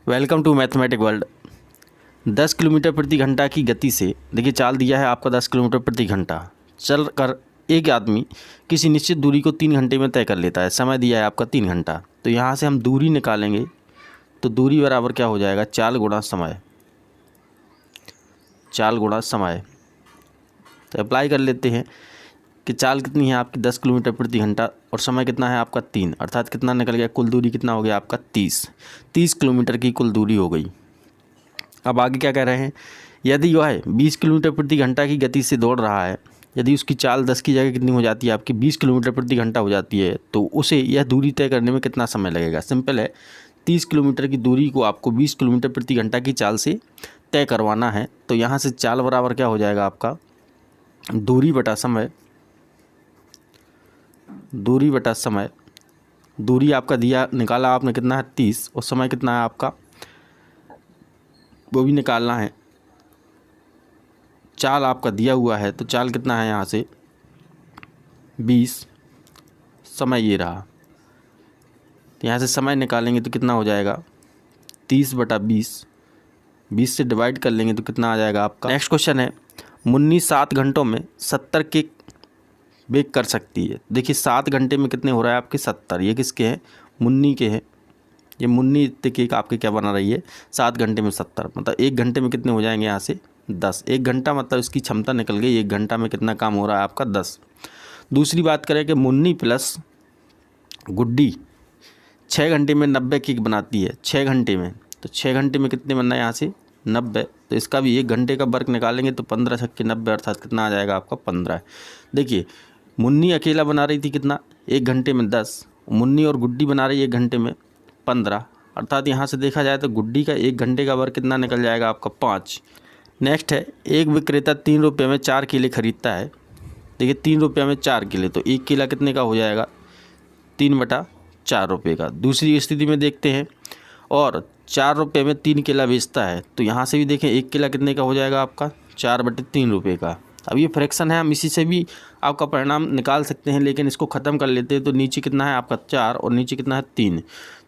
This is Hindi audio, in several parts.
Welcome to mathematic world. 10 kilometre प्रति घंटा की गति से देखिए चाल दिया है आपका 10 किलोमीटर प्रति घंटा चल कर एक आदमी किसी निश्चित दूरी को 3 घंटे में तय कर लेता है। समय दिया है आपका 3 घंटा। तो यहाँ से हम दूरी निकालेंगे तो दूरी बराबर क्या हो जाएगा, चाल गुणा समय। चाल गुणा समय तो अप्लाई कर लेते हैं कि चाल कितनी है आपकी 10 किलोमीटर प्रति घंटा और समय कितना है आपका 3, अर्थात कितना निकल गया, कुल दूरी कितना हो गया आपका 30 किलोमीटर की कुल दूरी हो गई। अब आगे क्या कह रहे हैं, यदि वह 20 किलोमीटर प्रति घंटा की गति से दौड़ रहा है, यदि उसकी चाल 10 की जगह कितनी हो जाती है आपकी 20 किलोमीटर प्रति घंटा हो जाती है, तो उसे यह दूरी तय करने में कितना समय लगेगा। सिंपल है, 30 किलोमीटर की दूरी को आपको 20 किलोमीटर प्रति घंटा की चाल से तय करवाना है। तो यहाँ से चाल बराबर क्या हो जाएगा आपका, दूरी बटा समय। दूरी बटा समय, दूरी आपका दिया निकाला आपने कितना है 30 और समय कितना है आपका वो भी निकालना है। चाल आपका दिया हुआ है तो चाल कितना है यहाँ से 20, समय ये रहा। तो यहाँ से समय निकालेंगे तो कितना हो जाएगा 30 बटा 20, 20 से डिवाइड कर लेंगे तो कितना आ जाएगा आपका। नेक्स्ट क्वेश्चन है, मुन्नी 7 घंटों में 70 केक बेक कर सकती है। देखिए 7 घंटे में कितने हो रहा है आपके 70, ये किसके हैं, मुन्नी के हैं। ये मुन्नी इतने केक आपके क्या बना रही है 7 घंटे में 70, मतलब 1 घंटे में कितने हो जाएंगे यहाँ से 10। 1 घंटा मतलब इसकी क्षमता निकल गई, 1 घंटा में कितना काम हो रहा है आपका 10। दूसरी बात करें कि मुन्नी प्लस गुड्डी 6 घंटे में 90 केक बनाती है 6 घंटे में, तो 6 घंटे में कितने बनना है यहाँ से 90। तो इसका भी 1 घंटे का वर्क निकालेंगे तो 15 छक्के 90, अर्थात कितना आ जाएगा आपका 15। देखिए मुन्नी अकेला बना रही थी कितना 1 घंटे में 10, मुन्नी और गुड्डी बना रही है 1 घंटे में 15, अर्थात यहाँ से देखा जाए तो गुड्डी का 1 घंटे का वर्क कितना निकल जाएगा आपका 5। नेक्स्ट है, एक विक्रेता 3 रुपये में 4 केले खरीदता है। देखिए 3 रुपये में 4 केले, तो 1 केला कितने का हो जाएगा 3 बटा 4 रुपये का। दूसरी स्थिति में देखते हैं, और 4 रुपये में 3 केला बेचता है, तो यहाँ से भी देखें 1 केला कितने का हो जाएगा आपका 4 बटे 3 रुपये का। अब ये फ्रैक्शन है, हम इसी से भी आपका परिणाम निकाल सकते हैं, लेकिन इसको ख़त्म कर लेते हैं। तो नीचे कितना है आपका 4 और नीचे कितना है 3,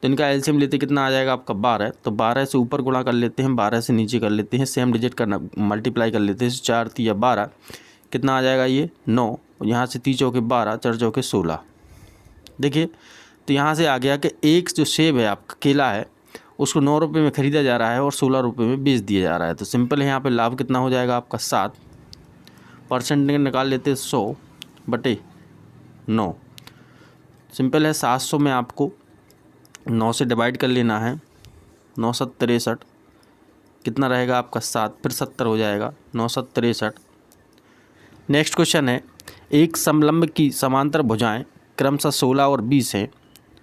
तो इनका एलसीएम लेते कितना आ जाएगा आपका 12। तो 12 से ऊपर गुणा कर लेते हैं, 12 से नीचे कर लेते हैं, सेम डिजिट करना मल्टीप्लाई कर लेते हैं। 4 3 12 कितना आ जाएगा ये 9, और यहाँ से 3 चौके 12 4 चौके 16। देखिए तो यहाँ से आ गया कि एक जो सेब है आपका केला है उसको 9 रुपये में ख़रीदा जा रहा है और 16 रुपये में बेच दिया जा रहा है। तो सिंपल है, यहाँ पे लाभ कितना हो जाएगा आपका 7, परसेंट निकाल लेते हैं 100 बटे 9। सिंपल है, 700 में आपको 9 से डिवाइड कर लेना है, 9 7 63 कितना रहेगा आपका 7, फिर 70 हो जाएगा 9 7 63। नेक्स्ट क्वेश्चन है, एक समलंब की समांतर भुजाएं क्रमशः 16 और 20 है,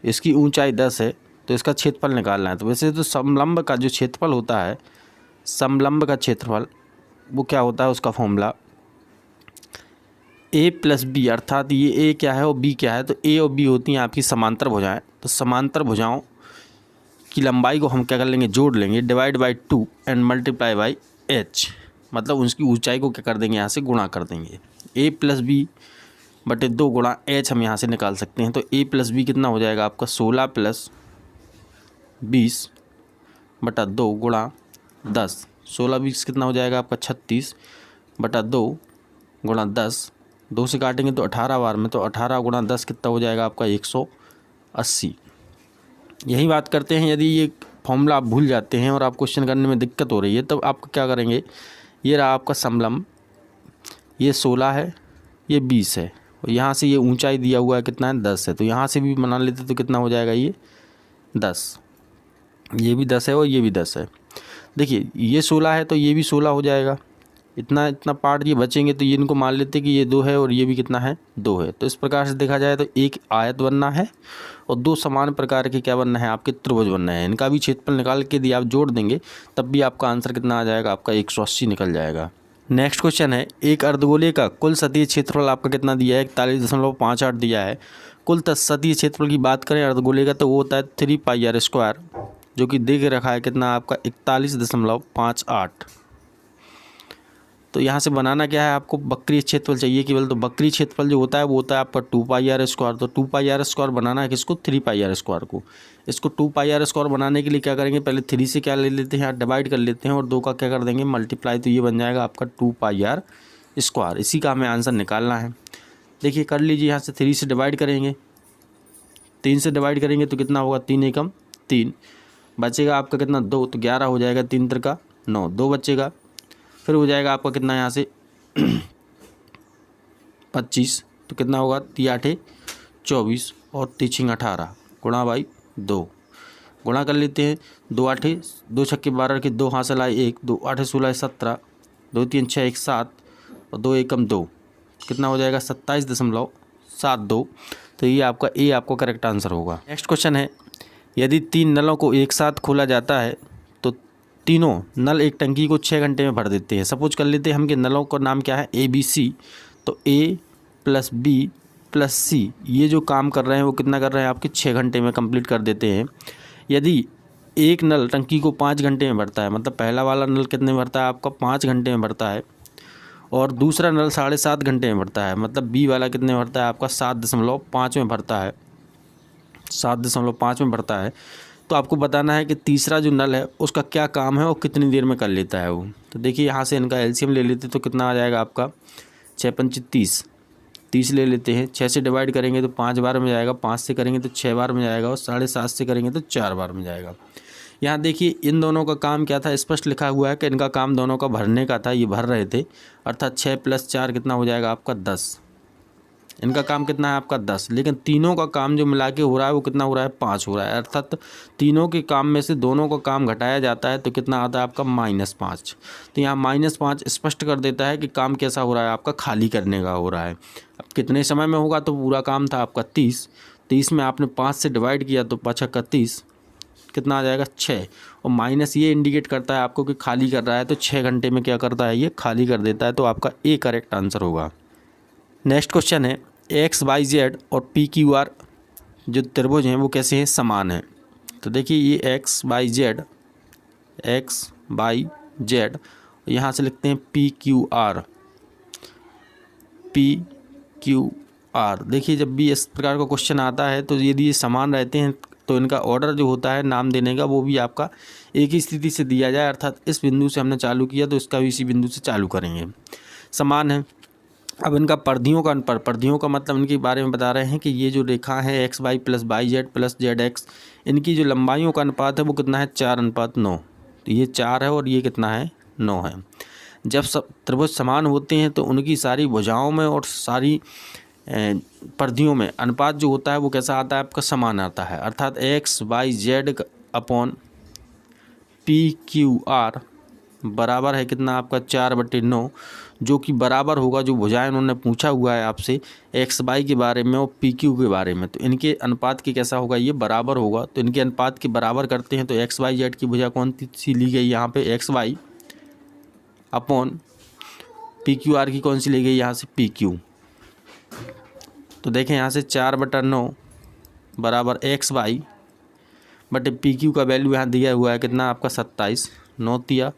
इसकी ऊंचाई 10 है, तो इसका क्षेत्रफल निकालना है। तो वैसे तो समलंब का जो क्षेत्रफल होता है, समलंब का क्षेत्रफल वो क्या होता है, उसका फॉर्मूला a प्लस बी, अर्थात ये a क्या है और b क्या है, तो a और b होती हैं आपकी समांतर भुजाएं। तो समांतर भुजाओं की लंबाई को हम क्या कर लेंगे, जोड़ लेंगे, divide by 2 and multiply by h, मतलब उसकी ऊंचाई को क्या कर देंगे यहाँ से गुणा कर देंगे। a प्लस बी बटे 2 गुणा h हम यहाँ से निकाल सकते हैं। तो a प्लस बी कितना हो जाएगा आपका 16 प्लस 20 बटा 2 गुणा 10, 16 20 कितना हो जाएगा आपका 36 बटा 2 गुणा 10, 2 से काटेंगे तो 18 बार में, तो 18 गुणा 10 कितना हो जाएगा आपका 180। यही बात करते हैं, यदि ये फॉर्मूला आप भूल जाते हैं और आप क्वेश्चन करने में दिक्कत हो रही है, तब आप क्या करेंगे, ये रहा आपका समलंब, ये 16 है, ये 20 है, और यहाँ से ये ऊंचाई दिया हुआ है कितना है 10 है, तो यहाँ से भी बना लेते तो कितना हो जाएगा ये 10, ये भी 10 है और ये भी 10 है। देखिए ये 16 है तो ये भी 16 हो जाएगा, इतना इतना पार्ट ये बचेंगे, तो ये इनको मान लेते कि ये 2 है और ये भी कितना है 2 है। तो इस प्रकार से देखा जाए तो एक आयत बनना है और 2 समान प्रकार के क्या बनना है आपके त्रिभुज बनना है। इनका भी क्षेत्रफल निकाल के दिया, आप जोड़ देंगे तब भी आपका आंसर कितना आ जाएगा आपका 180 निकल जाएगा। नेक्स्ट क्वेश्चन है, एक अर्धगोले का कुल सतही क्षेत्रफल आपका कितना दिया है 41.58 दिया है। कुल सतही क्षेत्रफल की बात करें अर्धगोले का तो वो होता है 3 पाई r स्क्वायर, जो कि दे के रखा है कितना आपका 41.58। तो यहाँ से बनाना क्या है, आपको वक्रीय क्षेत्रफल चाहिए केवल। तो वक्रीय क्षेत्रफल जो होता है वो होता है आपका 2πr²। तो 2πr² बनाना है किसको, 3πr² को। इसको 2πr² बनाने के लिए क्या करेंगे, पहले 3 से क्या ले लेते हैं, यहाँ डिवाइड कर लेते हैं और 2 का क्या कर देंगे, मल्टीप्लाई। तो ये बन जाएगा आपका 2πr²। इसी का हमें आंसर निकालना है। देखिए कर लीजिए, यहाँ से 3 से डिवाइड करेंगे, 3 से डिवाइड करेंगे तो कितना होगा, 3 एकम 3, बचेगा आपका कितना 2, तो 11 हो जाएगा, 3 त्रिका 9, 2 बचेगा। फिर हो जाएगा आपका कितना यहाँ से 25, तो कितना होगा, 3 8 24 और 3 6 18 गुणा बाई 2, गुणा कर लेते हैं। 2 8 2 छक्के 12 के 2 हासिल आए 1, 2 8 16 17, 2 3 6 1 7 और 2 एकम 2, कितना हो जाएगा 27.72। तो ये आपका ए आपको करेक्ट आंसर होगा। नेक्स्ट क्वेश्चन है, यदि 3 नलों को एक साथ खोला जाता है तो तीनों नल एक टंकी को 6 घंटे में भर देते हैं। सपोज कर लेते हैं हम कि नलों का नाम क्या है, ABC। तो A + B + C ये जो काम कर रहे हैं वो कितना कर रहे हैं, आपके 6 घंटे में कंप्लीट कर देते हैं। यदि एक नल टंकी को 5 घंटे में भरता है, मतलब पहला वाला नल कितने में भरता है, आपका 5 घंटे में भरता है, और दूसरा नल 7.5 घंटे में भरता है, मतलब B वाला कितने में भरता है, आपका 7.5 में भरता है, 7.5 में भरता है। तो आपको बताना है कि तीसरा जो नल है उसका क्या काम है और कितनी देर में कर लेता है वो। तो देखिए यहाँ से इनका एलसीएम ले लेते तो कितना आ जाएगा आपका 6 पंच 30, 30 ले लेते हैं। 6 से डिवाइड करेंगे तो 5 बार में जाएगा, 5 से करेंगे तो 6 बार में जाएगा, और 7.5 से करेंगे तो 4 बार में जाएगा। यहाँ देखिए इन दोनों का काम क्या था, स्पष्ट लिखा हुआ है कि इनका काम दोनों का भरने का था, ये भर रहे थे, अर्थात 6 + 4 कितना हो जाएगा आपका 10। इनका काम कितना है आपका 10, लेकिन तीनों का काम जो मिला के हो रहा है वो कितना हो रहा है, 5 हो रहा है। अर्थात तीनों के काम में से दोनों का काम घटाया जाता है तो कितना आता है आपका -5। तो यहाँ -5 स्पष्ट कर देता है कि काम कैसा हो रहा है, आपका खाली करने का हो रहा है। अब कितने समय में होगा, तो पूरा काम था आपका 30, 30 में आपने 5 से डिवाइड किया तो 5 × 30 कितना आ जाएगा 6, और माइनस ये इंडिकेट करता है आपको कि खाली कर रहा है, तो 6 घंटे में क्या करता है, ये खाली कर देता है। तो आपका ए करेक्ट आंसर होगा। नेक्स्ट क्वेश्चन है, XYZ और PQR जो त्रिभुज हैं वो कैसे हैं, समान हैं। तो देखिए ये XYZ, यहाँ से लिखते हैं PQR। देखिए जब भी इस प्रकार का क्वेश्चन आता है तो यदि ये समान रहते हैं तो इनका ऑर्डर जो होता है नाम देने का वो भी आपका एक ही स्थिति से दिया जाए, अर्थात इस बिंदु से हमने चालू किया तो इसका भी इसी बिंदु से चालू करेंगे। समान है। अब इनका परिधियों का अंतर, परिधियों का मतलब इनके बारे में बता रहे हैं कि ये जो रेखा है XY + YZ + ZX, इनकी जो लंबाइयों का अनुपात है वो कितना है, 4:9। तो ये 4 है और ये कितना है, 9 है। जब सब त्रिभुज समान होते हैं तो उनकी सारी भुजाओं में और सारी परिधियों में अनुपात जो होता है वो कैसा आता है, आपका समान आता है। अर्थात XYZ / PQR बराबर है कितना आपका 4/9, जो कि बराबर होगा, जो भुजाएं उन्होंने पूछा हुआ है आपसे XY के बारे में और PQ के बारे में, तो इनके अनुपात की कैसा होगा, ये बराबर होगा। तो इनके अनुपात के बराबर करते हैं तो XYZ की भुजा कौन सी ली गई यहाँ पे, XY / PQR की कौन सी ली गई यहाँ से, PQ। तो देखें यहाँ से 4/9 बराबर XY बटे PQ का वैल्यू यहाँ दिया हुआ है कितना आपका 27, 9 तिया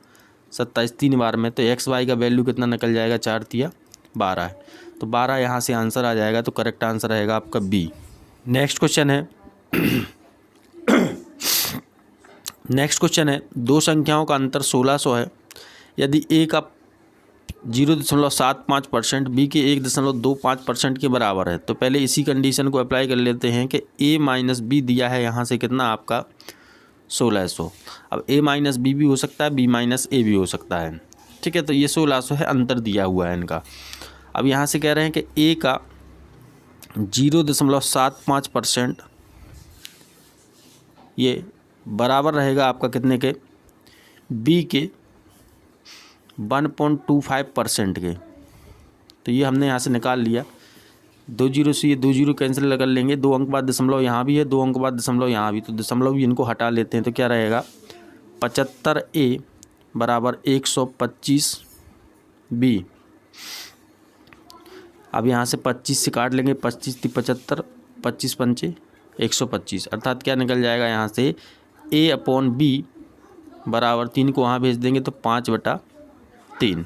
27 3 बार में, तो XY का वैल्यू कितना निकल जाएगा, 4 तिया 12 है। तो 12 यहाँ से आंसर आ जाएगा, तो करेक्ट आंसर रहेगा आपका बी। नेक्स्ट क्वेश्चन है दो संख्याओं का अंतर 1600 है। यदि ए का 0.75% बी के 1.25% के बराबर है, तो पहले इसी कंडीशन को अप्लाई कर लेते हैं कि A - B दिया है यहाँ से कितना आपका 1600। अब A - B भी हो सकता है, B - A भी हो सकता है, ठीक है। तो ये 1600 है, अंतर दिया हुआ है इनका। अब यहाँ से कह रहे हैं कि A का 0.75% ये बराबर रहेगा आपका कितने के, B के 1.25% के। तो ये हमने यहाँ से निकाल लिया, 2 जीरो से ये 2 जीरो कैंसिल कर लेंगे, 2 अंक बाद दशमलव यहाँ भी है, 2 अंक बाद दशमलव यहाँ भी, तो दशमलव भी इनको हटा लेते हैं। तो क्या रहेगा 75A बराबर 125 B। अब यहाँ से 25 से काट लेंगे, 25 × 75, 25 × 5 125, अर्थात क्या निकल जाएगा यहाँ से A/B बराबर 3 को वहाँ भेज देंगे तो 5/3।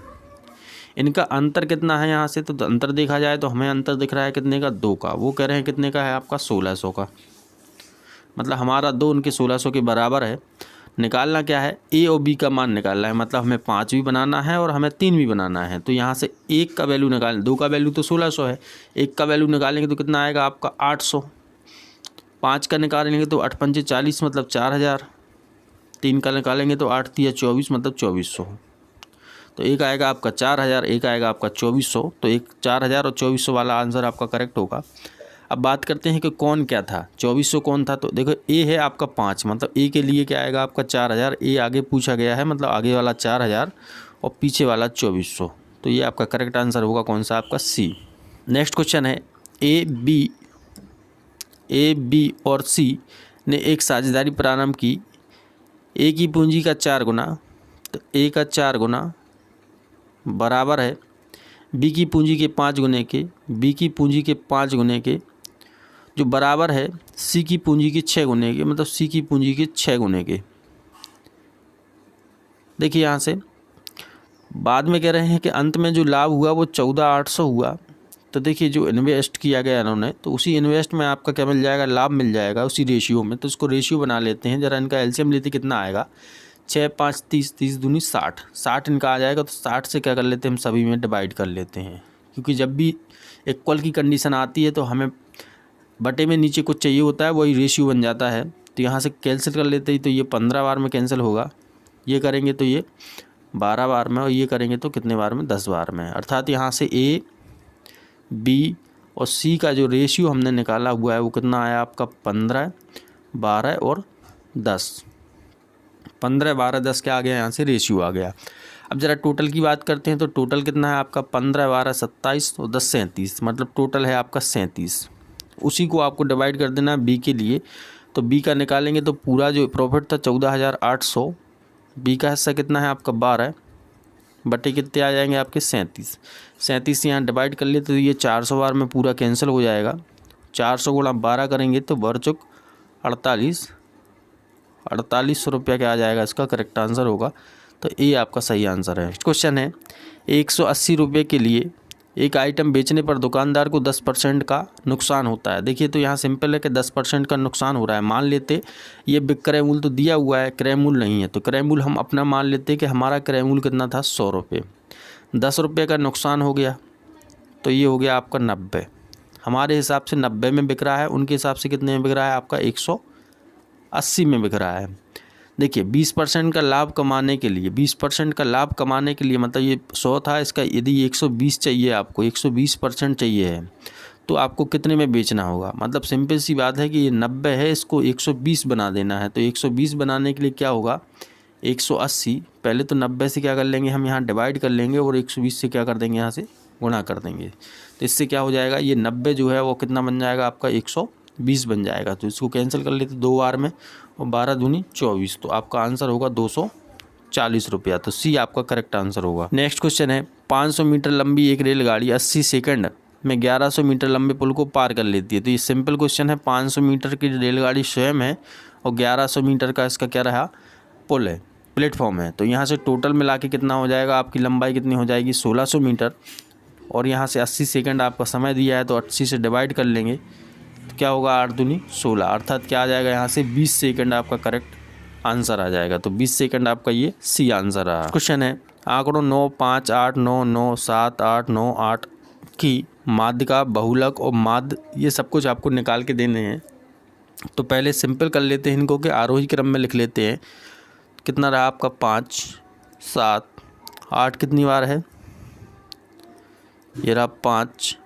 इनका अंतर कितना है यहाँ से, तो अंतर देखा जाए तो हमें अंतर दिख रहा है कितने का, 2 का। वो कह रहे हैं कितने का है आपका, 1600 का। मतलब हमारा 2 उनके 1600 के बराबर है। निकालना क्या है, ए और बी का मान निकालना है। मतलब हमें 5 भी बनाना है और हमें 3 भी बनाना है। तो यहाँ से 1 का वैल्यू निकालें, 2 का वैल्यू तो 1600 है, 1 का वैल्यू निकालेंगे तो कितना आएगा आपका 800। 5 का निकालेंगे तो 8 पंचे 40 मतलब 4000। 3 का निकालेंगे तो 8 तिया 24 मतलब 2400। तो एक आएगा आपका 4000, एक आएगा आपका 2400। तो एक 4000 और 2400 वाला आंसर आपका करेक्ट होगा। अब बात करते हैं कि कौन क्या था, 2400 कौन था। तो देखो ए है आपका 5, मतलब ए के लिए क्या आएगा आपका 4000। ए आगे पूछा गया है, मतलब आगे वाला 4000 और पीछे वाला 2400। तो ये आपका करेक्ट आंसर होगा कौन सा, आपका सी। नेक्स्ट क्वेश्चन है, ए बी और सी ने एक साझेदारी प्रारंभ की। ए की पूंजी का 4 गुना, तो ए का 4 गुना बराबर है बी की पूंजी के 5 गुने के, बी की पूंजी के 5 गुने के, जो बराबर है सी की पूंजी के 6 गुने के, मतलब सी की पूंजी के 6 गुने के। देखिए यहाँ से बाद में कह रहे हैं कि अंत में जो लाभ हुआ वो 14800 हुआ। तो देखिए जो इन्वेस्ट किया गया इन्होंने, तो उसी इन्वेस्ट में आपका क्या मिल जाएगा, लाभ मिल जाएगा उसी रेशियो में। तो इसको रेशियो बना लेते हैं ज़रा, इनका एलसीएम लेते कितना आएगा, 6 5 30, 30 दूनी 60, 60 इनका आ जाएगा। तो 60 से क्या कर लेते हैं हम सभी में डिवाइड कर लेते हैं, क्योंकि जब भी इक्वल की कंडीशन आती है तो हमें बटे में नीचे कुछ चाहिए होता है, वही रेशियो बन जाता है। तो यहाँ से कैंसिल कर लेते ही तो ये 15 बार में कैंसिल होगा, ये करेंगे तो ये 12 बार में, और ये करेंगे तो कितने बार में, 10 बार में। अर्थात यहाँ से ए बी और सी का जो रेशियो हमने निकाला हुआ है वो कितना आया आपका 15 12 और 10। 15 12 10 क्या आ गया, यहाँ से रेशियो आ गया। अब ज़रा टोटल की बात करते हैं, तो टोटल कितना है आपका 15 12 27 और 10 37, मतलब टोटल है आपका 37। उसी को आपको डिवाइड कर देना है बी के लिए। तो बी का निकालेंगे तो पूरा जो प्रॉफिट था 14800, बी का हिस्सा कितना है आपका 12 बटे कितने आ जाएंगे आपके 37। 37 यहाँ डिवाइड कर लिए तो ये 400 बार में पूरा कैंसिल हो जाएगा। 400 गुणा 12 करेंगे तो बरचुक 4800 रुपया क्या आ जाएगा, इसका करेक्ट आंसर होगा। तो ये आपका सही आंसर है। नेक्स्ट क्वेश्चन है, 180 रुपये के लिए एक आइटम बेचने पर दुकानदार को 10% का नुकसान होता है। देखिए तो यहाँ सिंपल है कि 10% का नुकसान हो रहा है। मान लेते ये विक्रय मूल्य तो दिया हुआ है, क्रय मूल्य नहीं है, तो क्रय मूल्य हम अपना मान लेते कि हमारा क्रय मूल्य कितना था 100 रुपये। 10 रुपये का नुकसान हो गया तो ये हो गया आपका 90। हमारे हिसाब से 90 में बिक रहा है, उनके हिसाब से कितने में बिक रहा है आपका 180 में बिक रहा है। देखिए 20% का लाभ कमाने के लिए, 20% का लाभ कमाने के लिए मतलब ये 100 था, इसका यदि 120 चाहिए, आपको 120% चाहिए है, तो आपको कितने में बेचना होगा। मतलब सिंपल सी बात है कि ये 90 है, इसको 120 बना देना है। तो 120 बनाने के लिए क्या होगा, 180 पहले तो 90 से क्या कर लेंगे हम यहाँ डिवाइड कर लेंगे और 120 से क्या कर देंगे यहाँ से गुणा कर देंगे। तो इससे क्या हो जाएगा, ये 90 जो है वो कितना बन जाएगा आपका 120 बन जाएगा। तो इसको कैंसिल कर लेते 2 बार में, और 12 दूनी 24, तो आपका आंसर होगा 240 रुपया। तो सी आपका करेक्ट आंसर होगा। नेक्स्ट क्वेश्चन है, 500 मीटर लंबी एक रेलगाड़ी 80 सेकंड में 1100 मीटर लंबे पुल को पार कर लेती है। तो ये सिंपल क्वेश्चन है, 500 मीटर की रेलगाड़ी स्वयं है और 1100 मीटर का इसका क्या रहा, पुल है, प्लेटफॉर्म है। तो यहाँ से टोटल मिला के कितना हो जाएगा, आपकी लंबाई कितनी हो जाएगी 1600 मीटर, और यहाँ से 80 सेकंड आपका समय दिया है, तो 80 से डिवाइड कर लेंगे तो क्या होगा 8 दूनी 16, अर्थात क्या आ जाएगा यहाँ से 20 सेकंड आपका करेक्ट आंसर आ जाएगा। तो 20 सेकंड आपका ये सी आंसर रहा। क्वेश्चन है, आंकड़ों 9 5 8 9 9 7 8 9 8 की माध्यिका, बहुलक और माध्य, ये सब कुछ आपको निकाल के देने हैं। तो पहले सिंपल कर लेते हैं इनको कि आरोही क्रम में लिख लेते हैं। कितना रहा आपका 5 7 8 कितनी बार है, ये रहा 5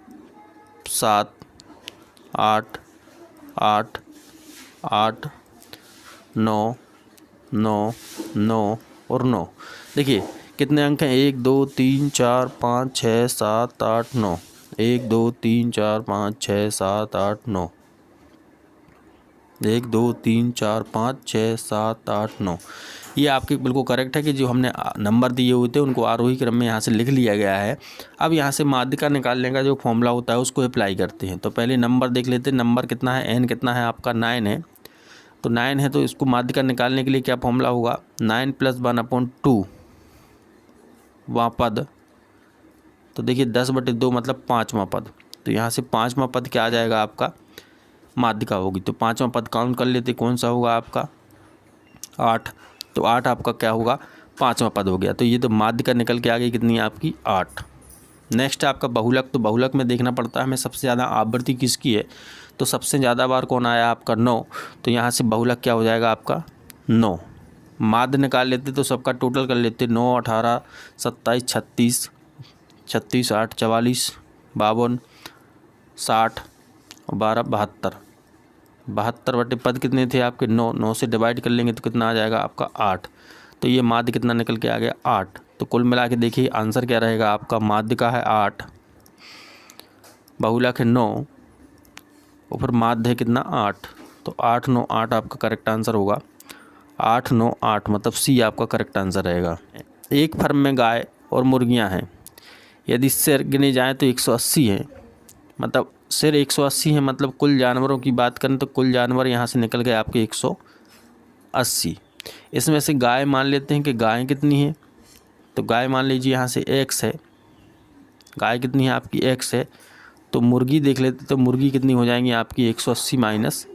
7 8 8 8 9 9 9 और 9। देखिए कितने अंक हैं, 1 2 3 4 5 6 7 8 9, 1 2 3 4 5 6 7 8 9, 1 2 3 4 5 6 7 8 9। ये आपके बिल्कुल करेक्ट है कि जो हमने नंबर दिए हुए थे उनको आरोही क्रम में यहाँ से लिख लिया गया है। अब यहाँ से माध्यिका निकालने का जो फॉर्मूला होता है उसको अप्लाई करते हैं। तो पहले नंबर देख लेते हैं, नंबर कितना है, एन कितना है आपका 9 है। तो 9 है, तो इसको माध्यिका निकालने के लिए क्या फॉर्मूला होगा, 9 + 1/2 वहाँ पद तो देखिए 10/2 मतलब 5वां पद, तो यहाँ से 5वां पद क्या आ जाएगा आपका, माध्यिका होगी। तो 5वां पद काउंट कर लेते, कौन सा होगा आपका 8, तो 8 आपका क्या होगा 5वां पद हो गया। तो ये तो माध्यिका निकल के आ गई कितनी आपकी 8। नेक्स्ट है आपका बहुलक। तो बहुलक में देखना पड़ता है हमें सबसे ज़्यादा आवृत्ति किसकी है, तो सबसे ज़्यादा बार कौन आया आपका 9, तो यहाँ से बहुलक क्या हो जाएगा आपका 9। माध्य निकाल लेते तो सबका टोटल कर लेते, 9 18 27 36 36 8 44 52 60 और 12 72। 72 बटे पद कितने थे आपके 9, 9 से डिवाइड कर लेंगे तो कितना आ जाएगा आपका 8। तो ये माध्य कितना निकल के आ गया 8। तो कुल मिला के देखिए आंसर क्या रहेगा आपका, माध्य का है 8, बहुलक है 9 और फिर माध्य है कितना 8। तो 8 9 8 आपका करेक्ट आंसर होगा, 8 9 8 मतलब सी आपका करेक्ट आंसर रहेगा। एक फर्म में गाय और मुर्गियां हैं, यदि सिर गिने जाएँ तो 180 हैं, मतलब सिर 180 है, मतलब कुल जानवरों की बात करें तो कुल जानवर यहाँ से निकल गए आपके 180। इसमें से गाय मान लेते हैं कि गाय कितनी है, तो गाय मान लीजिए यहाँ से x है, गाय कितनी है आपकी x है। तो मुर्गी देख लेते, तो मुर्गी कितनी हो जाएंगी आपकी 180 माइनस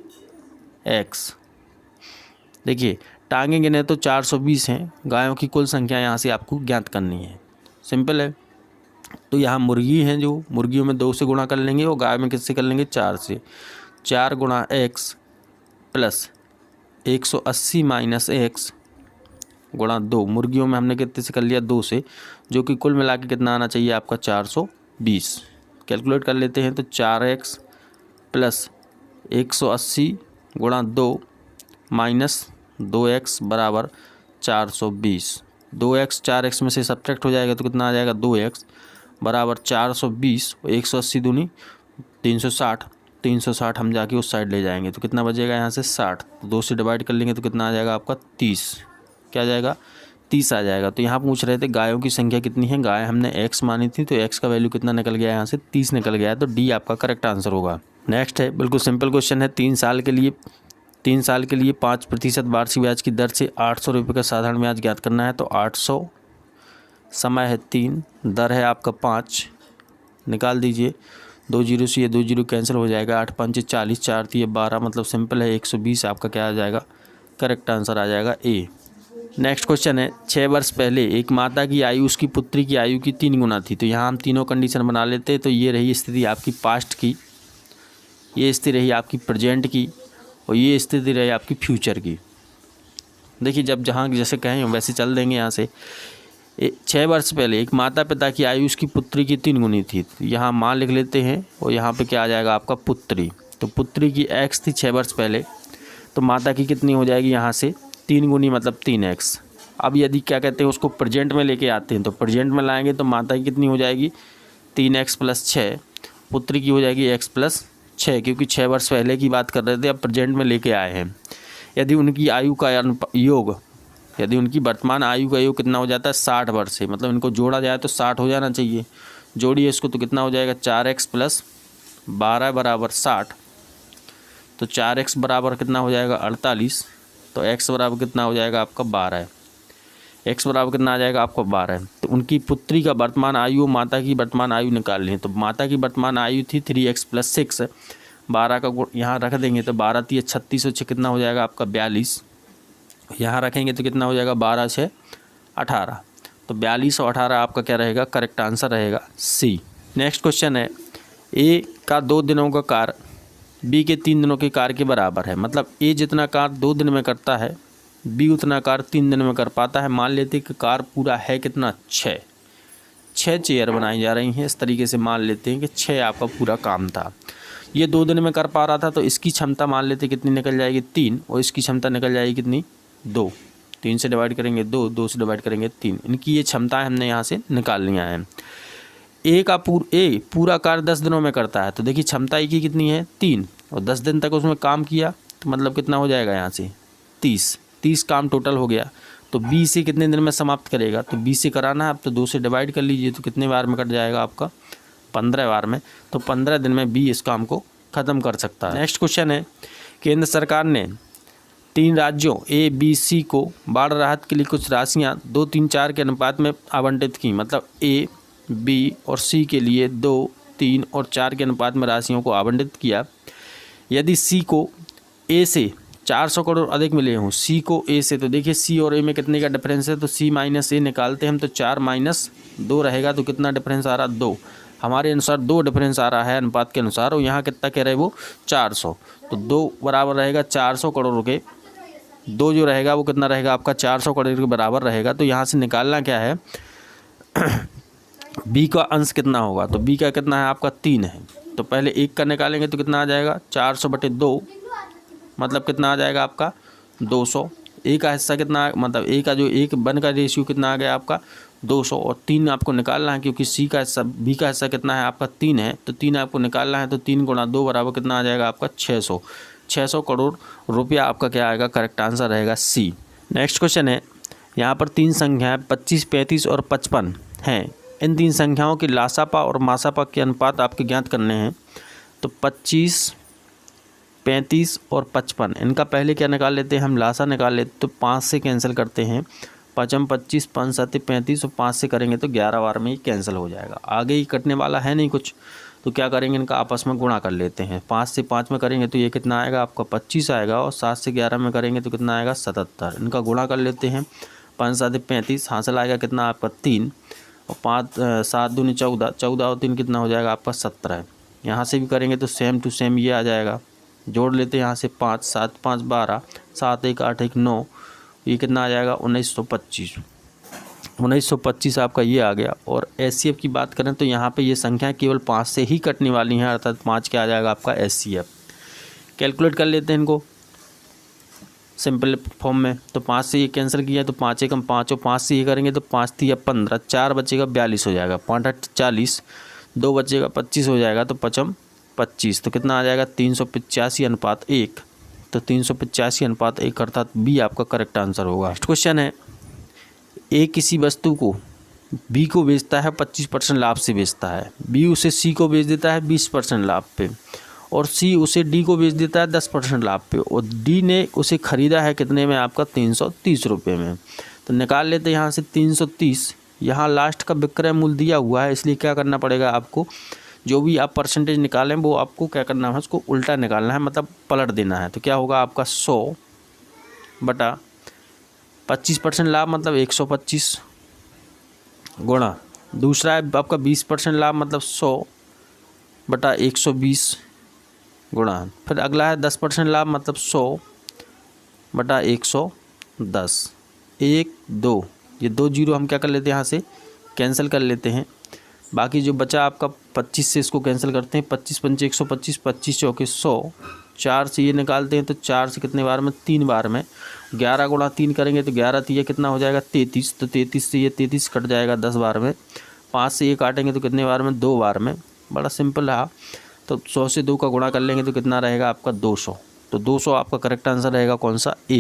x। देखिए टांगे गिने तो 420 हैं, गायों की कुल संख्या यहाँ से आपको ज्ञात करनी है, सिंपल है। तो यहाँ मुर्गी हैं, जो मुर्गियों में 2 से गुणा कर लेंगे और गाय में किससे कर लेंगे 4 से। 4 गुणा x प्लस 180 माइनस x गुणा 2, मुर्गियों में हमने कितने से कर लिया 2 से, जो कि कुल मिला के कितना आना चाहिए आपका 420। कैलकुलेट कर लेते हैं तो 4x प्लस 180 गुणा 2 माइनस 2x बराबर 420। 2x 4x में से सब्ट्रैक्ट हो जाएगा तो कितना आ जाएगा 2x बराबर 420, 180 दूनी 360, 360 हम जाके उस साइड ले जाएंगे तो कितना बचेगा यहाँ से 60। तो 2 से डिवाइड कर लेंगे तो कितना आ जाएगा आपका 30, क्या आ जाएगा 30 आ जाएगा। तो यहाँ पूछ रहे थे गायों की संख्या कितनी है, गाय हमने x मानी थी तो x का वैल्यू कितना निकल गया यहाँ से 30 निकल गया, तो डी आपका करेक्ट आंसर होगा। नेक्स्ट है बिल्कुल सिंपल क्वेश्चन है, 3 साल के लिए 5% वार्षिक ब्याज की दर से 800 रुपये का साधारण ब्याज ज्ञात करना है। तो 800 समय है 3, दर है आपका 5, निकाल दीजिए 2 जीरो से ये 2 जीरो कैंसिल हो जाएगा, 8 5 40 4 3 12 मतलब सिंपल है 120 आपका क्या आ जाएगा करेक्ट आंसर आ जाएगा ए। नेक्स्ट क्वेश्चन है, 6 वर्ष पहले एक माता की आयु उसकी पुत्री की आयु की 3 गुना थी। तो यहाँ हम तीनों कंडीशन बना लेते हैं। तो ये रही स्थिति आपकी पास्ट की, ये स्थिति रही आपकी प्रेजेंट की और ये स्थिति रही आपकी फ्यूचर की। देखिए जब जहाँ जैसे कहें वैसे चल देंगे। यहाँ से 6 वर्ष पहले एक माता पिता की आयु उसकी पुत्री की 3 गुनी थी। यहाँ माँ लिख लेते हैं और यहाँ पे क्या आ जाएगा आपका पुत्री। तो पुत्री की x थी 6 वर्ष पहले, तो माता की कितनी हो जाएगी यहाँ से 3 गुनी मतलब 3x। अब यदि क्या कहते हैं उसको प्रेजेंट में लेके आते हैं तो प्रेजेंट में लाएंगे तो माता की कितनी हो जाएगी 3x प्लस 6, पुत्री की हो जाएगी x प्लस 6, क्योंकि 6 वर्ष पहले की बात कर रहे थे, अब प्रेजेंट में लेके आए हैं। यदि उनकी आयु का योग, यदि उनकी वर्तमान आयु का योग कितना हो जाता है 60 वर्ष है, मतलब इनको जोड़ा जाए तो 60 हो जाना चाहिए। जोड़िए इसको तो कितना हो जाएगा 4x प्लस 12 बराबर 60। तो 4x बराबर कितना हो जाएगा 48, तो x बराबर कितना हो जाएगा आपका 12, x बराबर कितना आ जाएगा आपका 12। तो उनकी पुत्री का वर्तमान आयु माता की वर्तमान आयु निकाल लें। तो माता की वर्तमान आयु थी 3x प्लस 6, 12 का यहाँ रख देंगे तो 12 3 36 और 6 कितना हो जाएगा आपका 42, यहाँ रखेंगे तो कितना हो जाएगा 12 6 18। तो 42 और 18 आपका क्या रहेगा करेक्ट आंसर रहेगा सी। नेक्स्ट क्वेश्चन है, ए का 2 दिनों का कार्य बी के 3 दिनों के कार्य के बराबर है। मतलब ए जितना कार्य 2 दिन में करता है बी उतना कार्य 3 दिन में कर पाता है। मान लेते हैं कि कार्य पूरा है कितना 6 चेयर बनाई जा रही हैं। इस तरीके से मान लेते हैं कि 6 आपका पूरा काम था, ये 2 दिन में कर पा रहा था, तो इसकी क्षमता मान लेते कितनी निकल जाएगी 3 और इसकी क्षमता निकल जाएगी कितनी 2। 3 से डिवाइड करेंगे 2, 2 से डिवाइड करेंगे 3, इनकी ये क्षमताएं हमने यहाँ से निकाल लिया है। ए पूरा कार्य 10 दिनों में करता है, तो देखिए क्षमता ए की कितनी है 3 और 10 दिन तक उसमें काम किया, तो मतलब कितना हो जाएगा यहाँ से 30 काम टोटल हो गया। तो बी से कितने दिन में समाप्त करेगा, तो बी से कराना है अब तो 2 से डिवाइड कर लीजिए, तो कितने बार में कट जाएगा आपका 15 बार में। तो 15 दिन में बी इस काम को ख़त्म कर सकता है। नेक्स्ट क्वेश्चन है, केंद्र सरकार ने 3 राज्यों ए बी सी को बाढ़ राहत के लिए कुछ राशियाँ 2 3 4 के अनुपात में आवंटित की। मतलब ए बी और सी के लिए 2, 3 और 4 के अनुपात में राशियों को आवंटित किया। यदि सी को ए से 400 करोड़ अधिक मिले हों, सी को ए से, तो देखिए सी और ए में कितने का डिफरेंस है, तो सी माइनस ए निकालते हैं हम, तो 4 माइनस 2 रहेगा, तो कितना डिफरेंस आ रहा, 2। हमारे अनुसार 2 डिफरेंस आ रहा है अनुपात के अनुसार, और यहाँ कितना कह रहे वो 400, तो 2 बराबर रहेगा 400 करोड़ के, 2 जो रहेगा वो कितना रहेगा आपका 400 करोड़ के बराबर रहेगा। तो यहाँ से निकालना क्या है बी का अंश कितना होगा, तो बी का कितना है आपका 3 है, तो पहले 1 का निकालेंगे तो कितना आ जाएगा 400/2, मतलब कितना आ जाएगा आपका 200। ए का हिस्सा कितना, मतलब ए का जो 1 का रेशियो कितना आ गया आपका 200, और 3 आपको निकालना है क्योंकि सी का हिस्सा, बी का हिस्सा कितना है आपका 3 है, तो 3 आपको निकालना है, तो 3 गुणा 2 बराबर कितना आ जाएगा आपका 600 करोड़ रुपया आपका क्या आएगा, करेक्ट आंसर रहेगा सी। नेक्स्ट क्वेश्चन है, यहाँ पर 3 संख्याएँ 25, 35 और 55 हैं। इन 3 संख्याओं की लासापा और मासापा के अनुपात आपके ज्ञात करने हैं। तो 25, 35 और 55, इनका पहले क्या निकाल लेते हैं हम, लासा निकाल लेते, तो 5 से कैंसिल करते हैं, 5 25, 5 7 35 और 5 से करेंगे तो 11 बार में ही कैंसिल हो जाएगा, आगे ही कटने वाला है नहीं कुछ, तो क्या करेंगे इनका आपस में गुणा कर लेते हैं। 5 से 5 में करेंगे तो ये कितना आएगा आपका 25 आएगा, और 7 से 11 में करेंगे तो कितना आएगा 77, इनका गुणा कर लेते हैं, 5 7 35, हासिल आएगा कितना आपका 3, और 5 7 दूनी 14, 14 और 3 कितना हो जाएगा आपका 17। यहाँ से भी करेंगे तो सेम टू सेम ये आ जाएगा, जोड़ लेते हैं यहाँ से 5 7 5 12, 7 1 8 1 9, ये कितना आ जाएगा 1925 आपका ये आ गया। और एचसीएफ की बात करें तो यहाँ पे ये संख्या केवल 5 से ही कटने वाली हैं, अर्थात 5 क्या आ जाएगा आपका एचसीएफ। कैलकुलेट कर लेते हैं इनको सिंपल फॉर्म में, तो 5 से ये कैंसिल किया तो 5 एकम 5, और 5 से ये करेंगे तो 5 3 15, 4 बचेगा 42 हो जाएगा, 5 8 40, 2 बचेगा 25 हो जाएगा, तो 5 25, तो कितना आ जाएगा 385/1, तो 385/1 अर्थात बी आपका करेक्ट आंसर होगा। नेक्स्ट क्वेश्चन है, ए किसी वस्तु को बी को बेचता है 25% लाभ से बेचता है, बी उसे सी को बेच देता है 20% लाभ पे, और सी उसे डी को बेच देता है 10% लाभ पे, और डी ने उसे ख़रीदा है कितने में आपका 330 रुपये में। तो निकाल लेते हैं यहाँ से 330, यहाँ लास्ट का विक्रय मूल्य दिया हुआ है, इसलिए क्या करना पड़ेगा आपको, जो भी आप परसेंटेज निकालें वो आपको क्या करना है, उसको उल्टा निकालना है, मतलब पलट देना है। तो क्या होगा आपका 100/25% लाभ मतलब 125 गुणा, दूसरा है आपका 20% लाभ मतलब 100/120 गुणा, फिर अगला है 10% लाभ मतलब 100/110, 1 2, ये 2 जीरो हम क्या कर लेते हैं यहाँ से कैंसिल कर लेते हैं, बाकी जो बचा आपका 25 से इसको कैंसिल करते हैं, 25 पंचे 125, 25 चौके 100, 4 से ये निकालते हैं तो 4 से कितने बार में 3 बार में, 11 गुणा 3 करेंगे तो 11 3 कितना हो जाएगा 33, तो 33 से ये 33 कट जाएगा 10 बार में, 5 से ये काटेंगे तो कितने बार में 2 बार में, बड़ा सिंपल रहा। तो 100 से 2 का गुणा कर लेंगे तो कितना रहेगा आपका 200, तो 200 आपका करेक्ट आंसर रहेगा कौन सा, ए।